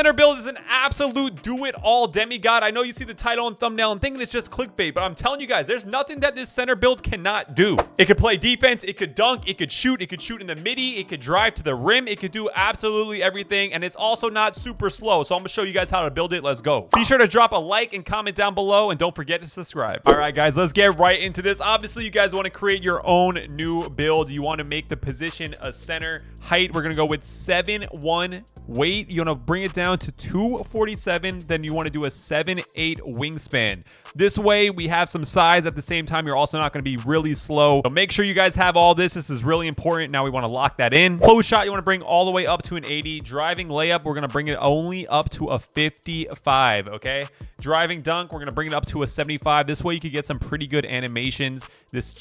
center build is an absolute do-it-all demigod. I know you see the title and thumbnail and thinking it's just clickbait, but I'm telling you guys, there's nothing that this center build cannot do. It could play defense, it could dunk, it could shoot in the midi, it could drive to the rim, it could do absolutely everything, and it's also not super slow. So I'm gonna show you guys how to build it. Let's go. Be sure to drop a like and comment down below, and don't forget to subscribe. All right, guys, let's get right into this. Obviously, you guys want to create your own new build. You want to make the position a center. Height, we're gonna go with 7'1". Weight, you want to bring it down to 247. Then you want to do a 7'8" wingspan. This way we have some size. At the same time, you're also not going to be really slow. So make sure you guys have all this. This is really important. Now we want to lock that in. Close shot, you want to bring all the way up to an 80. Driving layup, we're going to bring it only up to a 55. Okay. Driving dunk, we're going to bring it up to a 75. This way you could get some pretty good animations. This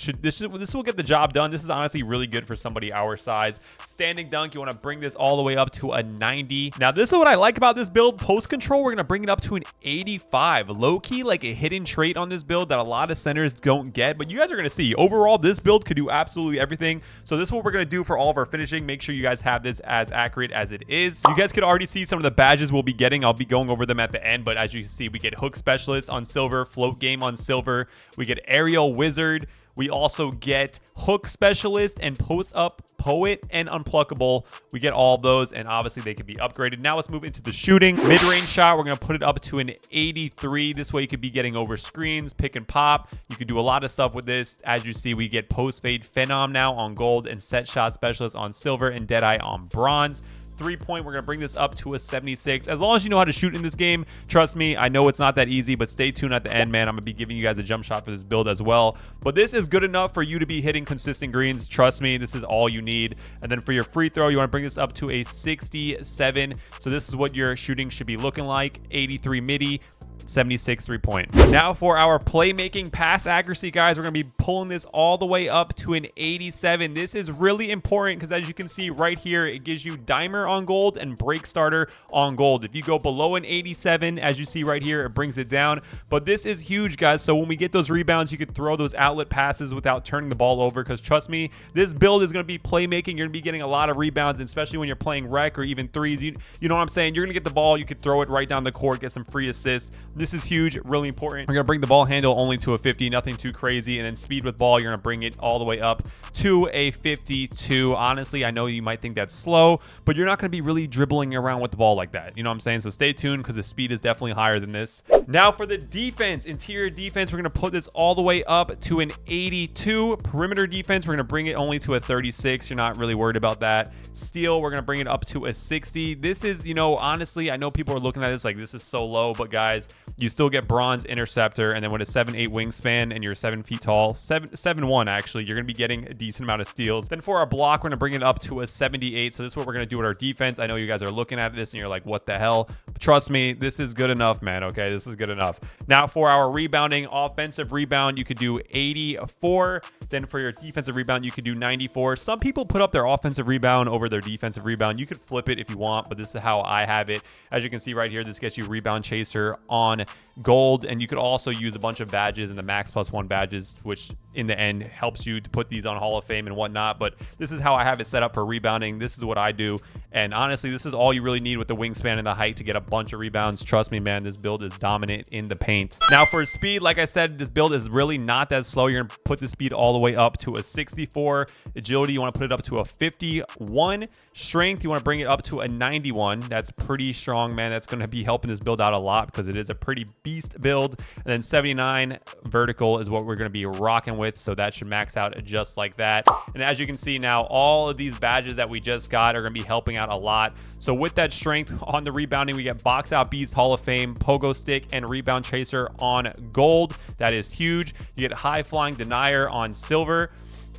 will get the job done. This is honestly really good for somebody our size. Standing dunk, you want to bring this all the way up to a 90. Now this is what I like about this build. Post control, we're going to bring it up to an 85. Low key, like a hidden trait on this build that a lot of centers don't get, but you guys are going to see. Overall, this build could do absolutely everything. So this is what we're going to do for all of our finishing. Make sure you guys have this as accurate as it is. You guys could already see some of the badges we'll be getting. I'll be going over them at the end, but as you can see, we get hook specialist on silver, float game on silver. We get aerial wizard. We also get hook specialist and post up poet and unpluckable. We get all of those, and obviously they could be upgraded. Now let's move into the shooting. Mid-range shot, we're going to put it up to an 83. This way you could be getting over screens, pick and pop. You could do a lot of stuff with this. As you see, we get post fade phenom now on gold, and set shot specialist on silver, and deadeye on bronze. 3-point, we're going to bring this up to a 76. As long as you know how to shoot in this game, trust me, I know it's not that easy, but stay tuned at the end, man. I'm going to be giving you guys a jump shot for this build as well. But this is good enough for you to be hitting consistent greens. Trust me, this is all you need. And then for your free throw, you want to bring this up to a 67. So this is what your shooting should be looking like. 83 midi. 76 3-point. Now for our playmaking pass accuracy, guys, we're going to be pulling this all the way up to an 87. This is really important because as you can see right here, it gives you dimer on gold and break starter on gold. If you go below an 87, as you see right here, it brings it down. But this is huge, guys. So when we get those rebounds, you could throw those outlet passes without turning the ball over, because trust me, this build is going to be playmaking. You're going to be getting a lot of rebounds, especially when you're playing rec or even threes. You know what I'm saying? You're going to get the ball. You could throw it right down the court, get some free assists. This is huge, really important. We're going to bring the ball handle only to a 50, nothing too crazy. And then speed with ball, you're going to bring it all the way up to a 52. Honestly, I know you might think that's slow, but you're not going to be really dribbling around with the ball like that. You know what I'm saying? So stay tuned because the speed is definitely higher than this. Now for the defense, interior defense, we're going to put this all the way up to an 82. Perimeter defense, we're going to bring it only to a 36. You're not really worried about that. Steal, we're going to bring it up to a 60. This is, you know, honestly, I know people are looking at this like this is so low, but guys, you still get bronze interceptor, and then with a 7'8" wingspan and you're 7 feet tall, 7'1" actually, you're going to be getting a decent amount of steals. Then for our block, we're going to bring it up to a 78. So this is what we're going to do with our defense. I know you guys are looking at this and you're like, what the hell? But trust me, this is good enough, man. Okay, this is good enough. Now for our rebounding, offensive rebound, you could do 84. Then for your defensive rebound, you could do 94. Some people put up their offensive rebound over their defensive rebound. You could flip it if you want, but this is how I have it. As you can see right here, this gets you rebound chaser on gold, and you could also use a bunch of badges and the max +1 badges, which in the end helps you to put these on Hall of Fame and whatnot. But this is how I have it set up for rebounding. This is what I do, and honestly, this is all you really need with the wingspan and the height to get a bunch of rebounds. Trust me, man, this build is dominant in the paint. Now for speed, like I said, this build is really not that slow. You're gonna put the speed all the way up to a 64. Agility, you want to put it up to a 51. Strength, you want to bring it up to a 91. That's pretty strong, man. That's going to be helping this build out a lot because it is a pretty beast build. And then 79 vertical is what we're going to be rocking with, so that should max out just like that. And as you can see now, all of these badges that we just got are going to be helping out a lot. So with that strength on the rebounding, we get box out beast, Hall of Fame, pogo stick, and rebound chaser on gold. That is huge. You get high flying denier on silver.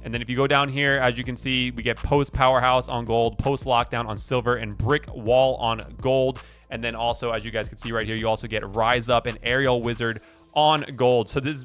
And then if you go down here, as you can see, we get post powerhouse on gold, post lockdown on silver, and brick wall on gold. And then also, as you guys can see right here, you also get rise up and aerial wizard on gold. So this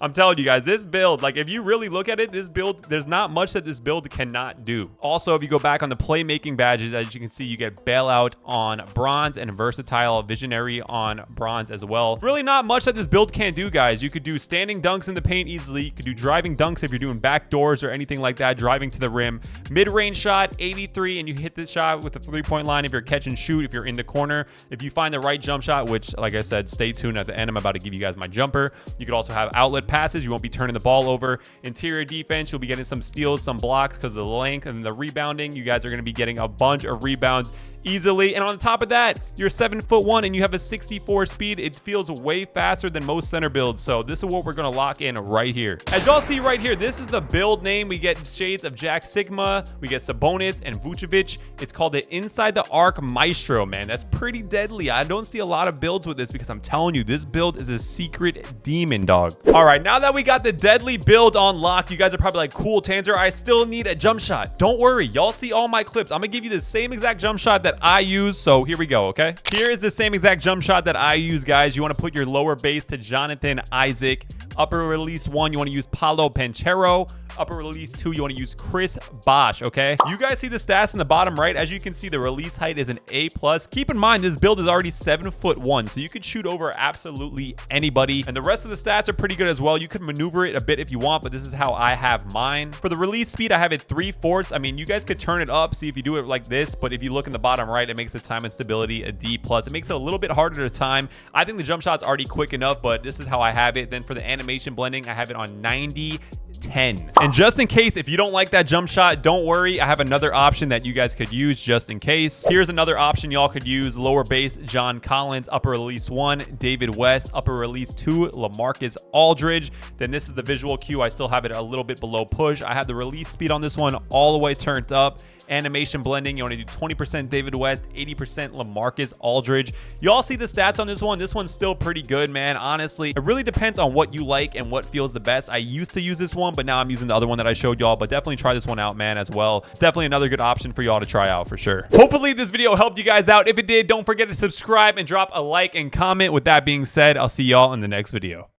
I'm telling you guys, this build, like if you really look at it, this build, there's not much that this build cannot do. Also, if you go back on the playmaking badges, as you can see, you get bailout on bronze and versatile visionary on bronze as well. Really not much that this build can't do, guys. You could do standing dunks in the paint easily. You could do driving dunks if you're doing back doors or anything like that, driving to the rim. Mid-range shot, 83, and you hit the shot with the three-point line if you're catch and shoot, if you're in the corner. If you find the right jump shot, which, like I said, stay tuned at the end. I'm about to give you guys my jumper. You could also have outlet passes. You won't be turning the ball over. Interior defense, you'll be getting some steals, some blocks because of the length, and the rebounding. You guys are going to be getting a bunch of rebounds easily. And on top of that, you're 7'1" and you have a 64 speed. It feels way faster than most center builds. So this is what we're going to lock in right here. As y'all see right here, this is the build name. We get shades of Jack Sigma, we get Sabonis and Vucevic. It's called the Inside the Arc Maestro, man. That's pretty deadly. I don't see a lot of builds with this because I'm telling you, this build is a secret demon, dog. All right, now that we got the deadly build on lock, you guys are probably like, cool, Tanzer, I still need a jump shot. Don't worry, y'all see all my clips. I'm gonna give you the same exact jump shot that I use. So here we go, okay? Here is the same exact jump shot that I use, guys. You want to put your lower base to Jonathan Isaac. Upper release 1, you want to use Paolo Panchero. Upper release 2, you want to use Chris Bosh, okay? You guys see the stats in the bottom right. As you can see, the release height is an A+. Keep in mind, this build is already 7'1", so you could shoot over absolutely anybody. And the rest of the stats are pretty good as well. You could maneuver it a bit if you want, but this is how I have mine. For the release speed, I have it 3/4. I mean, you guys could turn it up, see if you do it like this, but if you look in the bottom right, it makes the time and stability a D+. It makes it a little bit harder to time. I think the jump shot's already quick enough, but this is how I have it. Then for the animation blending, I have it on 90/10. And just in case, if you don't like that jump shot, don't worry. I have another option that you guys could use just in case. Here's another option y'all could use. Lower base, John Collins. Upper release 1, David West. Upper release 2, LaMarcus Aldridge. Then this is the visual cue. I still have it a little bit below push. I have the release speed on this one all the way turned up. Animation blending, you want to do 20% David West, 80% LaMarcus Aldridge. Y'all see the stats on this one. This one's still pretty good, man. Honestly, it really depends on what you like and what feels the best. I used to use this one, but now I'm using the other one that I showed y'all. But definitely try this one out, man, as well. It's definitely another good option for y'all to try out for sure. Hopefully this video helped you guys out. If it did, don't forget to subscribe and drop a like and comment. With that being said, I'll see y'all in the next video.